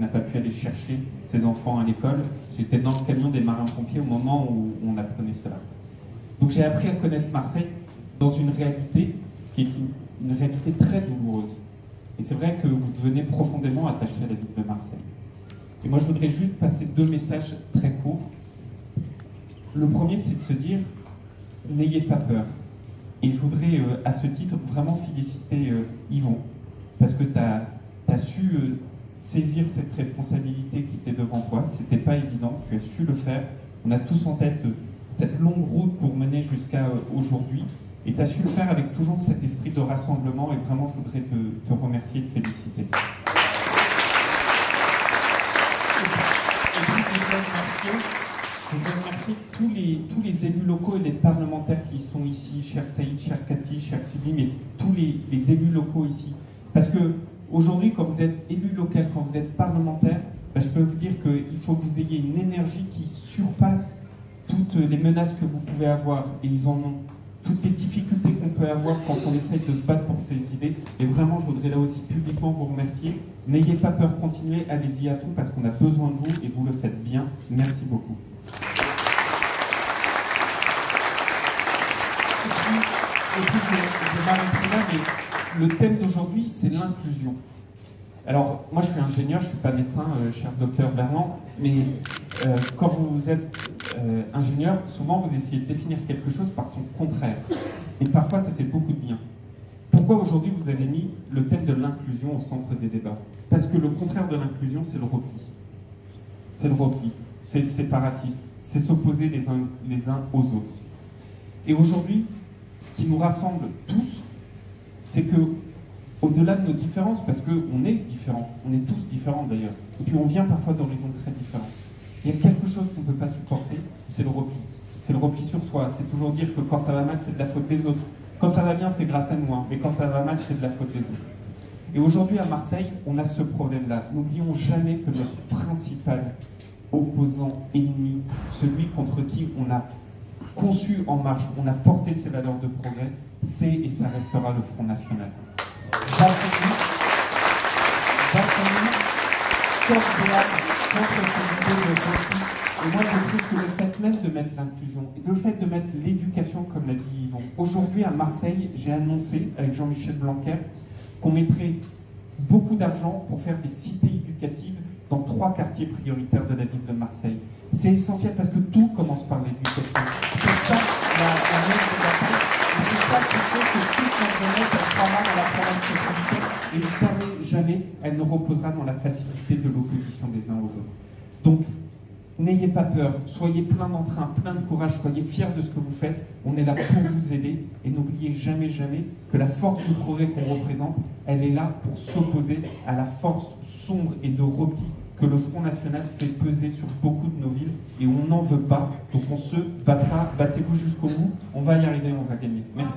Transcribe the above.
n'a pas pu aller chercher ses enfants à l'école. J'étais dans le camion des marins-pompiers au moment où on apprenait cela. Donc j'ai appris à connaître Marseille dans une réalité qui est une réalité très douloureuse. Et c'est vrai que vous devenez profondément attaché à la ville de Marseille. Et moi, je voudrais juste passer 2 messages très courts. Le premier, c'est de se dire, n'ayez pas peur. Et je voudrais, à ce titre, vraiment féliciter Yvon, parce que tu as su saisir cette responsabilité qui était devant toi. C'était pas évident, tu as su le faire. On a tous en tête cette longue route pour mener jusqu'à aujourd'hui. Et tu as su le faire avec toujours cet esprit de rassemblement. Et vraiment, je voudrais te remercier et te féliciter. Je voudrais remercier tous les élus locaux et les parlementaires qui sont ici, cher Saïd, cher Cathy, cher Sylvie, mais tous les élus locaux ici. Parce que aujourd'hui, quand vous êtes élu local, quand vous êtes parlementaire, je peux vous dire qu'il faut que vous ayez une énergie qui surpasse toutes les menaces que vous pouvez avoir, et ils en ont. Toutes les difficultés qu'on peut avoir quand on essaye de se battre pour ses idées. Et vraiment, je voudrais là aussi publiquement vous remercier. N'ayez pas peur, continuez, allez-y à fond parce qu'on a besoin de vous et vous le faites bien. Merci beaucoup. Et puis je m'arrêterai là, mais le thème d'aujourd'hui, c'est l'inclusion. Alors, moi, je suis ingénieur, je ne suis pas médecin, cher docteur Berland, mais quand vous êtes ingénieur, souvent vous essayez de définir quelque chose par son contraire. Et parfois, ça fait beaucoup de bien. Pourquoi aujourd'hui vous avez mis le thème de l'inclusion au centre des débats? Parce que le contraire de l'inclusion, c'est le repli. C'est le repli, c'est le séparatisme, c'est s'opposer les uns aux autres. Et aujourd'hui, ce qui nous rassemble tous, c'est que, au-delà de nos différences, parce qu'on est différents, on est tous différents d'ailleurs, et puis on vient parfois d'horizons très différents, il y a quelque chose qu'on ne peut pas supporter, c'est le repli. C'est le repli sur soi, c'est toujours dire que quand ça va mal, c'est de la faute des autres. Quand ça va bien, c'est grâce à nous, hein. Mais quand ça va mal, c'est de la faute des autres. Et aujourd'hui, à Marseille, on a ce problème-là. N'oublions jamais que notre principal opposant, ennemi, celui contre qui on a conçu En Marche, on a porté ses valeurs de progrès, c'est et ça restera le Front National. Battons-nous, contre cette idée de conflit. Et moi, je trouve que le fait même de mettre l'inclusion, et le fait de mettre l'éducation, comme l'a dit Yvon, aujourd'hui à Marseille, j'ai annoncé avec Jean-Michel Blanquer qu'on mettrait beaucoup d'argent pour faire des cités éducatives dans 3 quartiers prioritaires de la ville de Marseille. C'est essentiel parce que tout commence par l'éducation. C'est ça la règle de la paix. Et c'est ça qui fait que toute notre jeunesse, elle sera là dans la province métropolitaine et jamais elle ne reposera dans la facilité de l'opposition des uns aux autres. Donc, n'ayez pas peur, soyez plein d'entrain, plein de courage, soyez fiers de ce que vous faites. On est là pour vous aider et n'oubliez jamais, jamais que la force du progrès qu'on représente, elle est là pour s'opposer à la force sombre et de repli que le Front National fait peser sur beaucoup de nos villes et on n'en veut pas. Donc on se battra, battez-vous jusqu'au bout, on va y arriver, on va gagner. Merci.